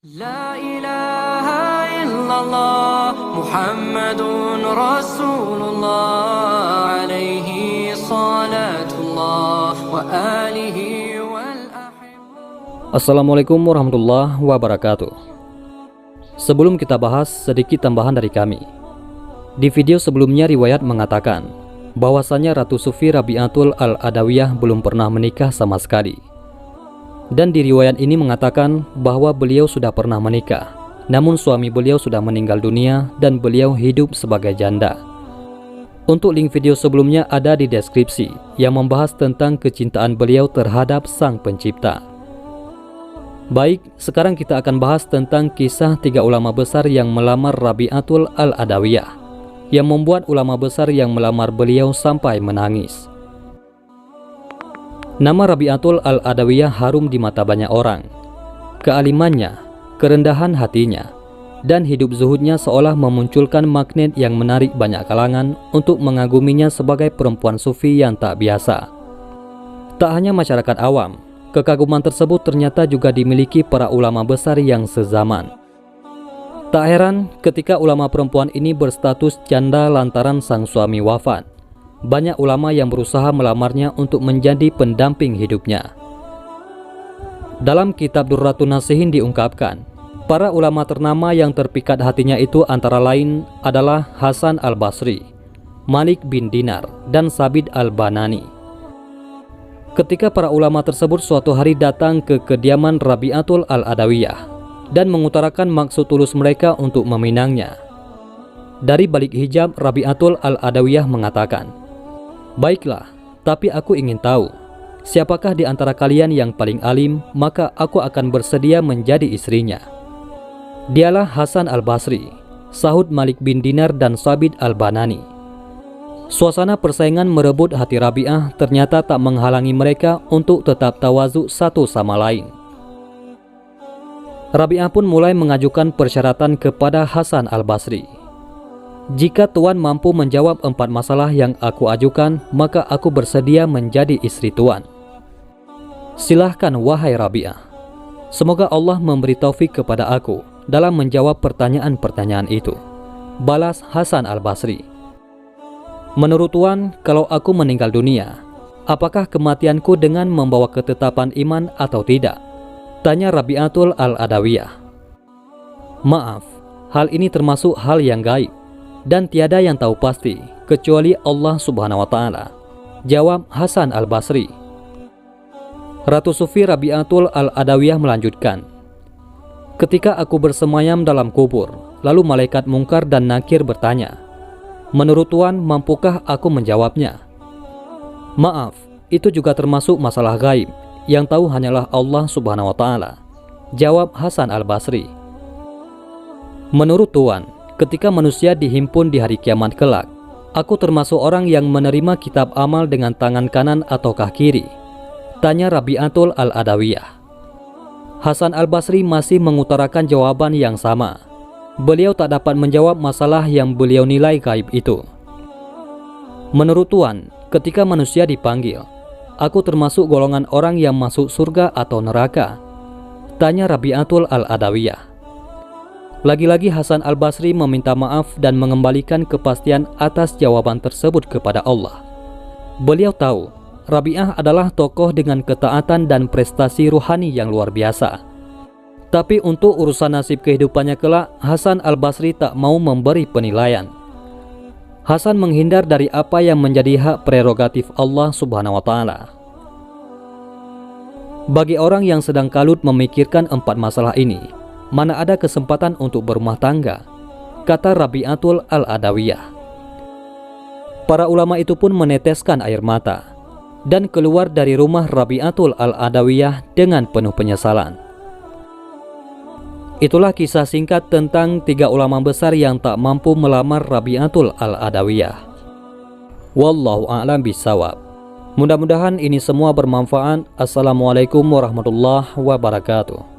La ilaha illallah Muhammadun Rasulullah alaihi salatullah wa alihi wal ahibah. Assalamualaikum warahmatullahi wabarakatuh. Sebelum kita bahas, sedikit tambahan dari kami. Di video sebelumnya riwayat mengatakan bahwasanya Ratu Sufi Rabi'atul Al-Adawiyah belum pernah menikah sama sekali. Dan di riwayat ini mengatakan bahwa beliau sudah pernah menikah, namun suami beliau sudah meninggal dunia dan beliau hidup sebagai janda. Untuk link video sebelumnya ada di deskripsi yang membahas tentang kecintaan beliau terhadap Sang Pencipta. Baik, sekarang kita akan bahas tentang kisah 3 ulama besar yang melamar Rabi'atul Al-Adawiyah, yang membuat ulama besar yang melamar beliau sampai menangis. Nama Rabi'atul Al-Adawiyah harum di mata banyak orang. Kealimannya, kerendahan hatinya, dan hidup zuhudnya seolah memunculkan magnet yang menarik banyak kalangan untuk mengaguminya sebagai perempuan sufi yang tak biasa. Tak hanya masyarakat awam, kekaguman tersebut ternyata juga dimiliki para ulama besar yang sezaman. Tak heran ketika ulama perempuan ini berstatus janda lantaran sang suami wafat. Banyak ulama yang berusaha melamarnya untuk menjadi pendamping hidupnya. Dalam kitab Durratun Nasihin diungkapkan, para ulama ternama yang terpikat hatinya itu antara lain adalah Hasan Al-Basri, Malik bin Dinar, dan Sabit Al-Banani. Ketika para ulama tersebut suatu hari datang ke kediaman Rabi'atul Al-Adawiyah dan mengutarakan maksud tulus mereka untuk meminangnya, dari balik hijab Rabi'atul Al-Adawiyah mengatakan, "Baiklah, tapi aku ingin tahu, siapakah di antara kalian yang paling alim, maka aku akan bersedia menjadi istrinya." Dialah Hasan Al-Basri, sahut Malik bin Dinar dan Sabit Al-Banani. Suasana persaingan merebut hati Rabi'ah ternyata tak menghalangi mereka untuk tetap tawadhu satu sama lain. Rabi'ah pun mulai mengajukan persyaratan kepada Hasan Al-Basri. "Jika Tuan mampu menjawab 4 masalah yang aku ajukan, maka aku bersedia menjadi istri Tuan." "Silahkan wahai Rabi'ah. Semoga Allah memberi taufik kepada aku dalam menjawab pertanyaan-pertanyaan itu," balas Hasan Al-Basri. "Menurut Tuan, kalau aku meninggal dunia, apakah kematianku dengan membawa ketetapan iman atau tidak?" tanya Rabi'atul Al-Adawiyah. "Maaf, hal ini termasuk hal yang gaib dan tiada yang tahu pasti kecuali Allah Subhanahu wa Ta'ala," jawab Hasan Al-Basri. Ratu Sufi Rabi'atul Al-Adawiyah melanjutkan, "Ketika aku bersemayam dalam kubur, lalu malaikat Mungkar dan Nakir bertanya, 'Menurut Tuan, mampukah aku menjawabnya?' Maaf, itu juga termasuk masalah gaib yang tahu hanyalah Allah Subhanahu wa Ta'ala," jawab Hasan Al-Basri. "Menurut Tuan, ketika manusia dihimpun di hari kiamat kelak, aku termasuk orang yang menerima kitab amal dengan tangan kanan ataukah kiri?" tanya Rabi'atul Al-Adawiyah. Hasan Al-Basri masih mengutarakan jawaban yang sama. Beliau tak dapat menjawab masalah yang beliau nilai gaib itu. "Menurut Tuan, ketika manusia dipanggil, aku termasuk golongan orang yang masuk surga atau neraka?" tanya Rabi'atul Al-Adawiyah. Lagi-lagi Hasan Al-Basri meminta maaf dan mengembalikan kepastian atas jawaban tersebut kepada Allah. Beliau tahu Rabi'ah adalah tokoh dengan ketaatan dan prestasi ruhani yang luar biasa. Tapi untuk urusan nasib kehidupannya kelak, Hasan Al-Basri tak mau memberi penilaian. Hasan menghindar dari apa yang menjadi hak prerogatif Allah Subhanahu wa Ta'ala. Bagi orang yang sedang kalut memikirkan 4 masalah ini, mana ada kesempatan untuk berumah tangga, kata Rabi'atul Al-Adawiyah. Para ulama itu pun meneteskan air mata dan keluar dari rumah Rabi'atul Al-Adawiyah dengan penuh penyesalan. Itulah kisah singkat tentang 3 ulama besar yang tak mampu melamar Rabi'atul Al-Adawiyah. Wallahu a'lam bishawab. Mudah-mudahan ini semua bermanfaat. Assalamualaikum warahmatullahi wabarakatuh.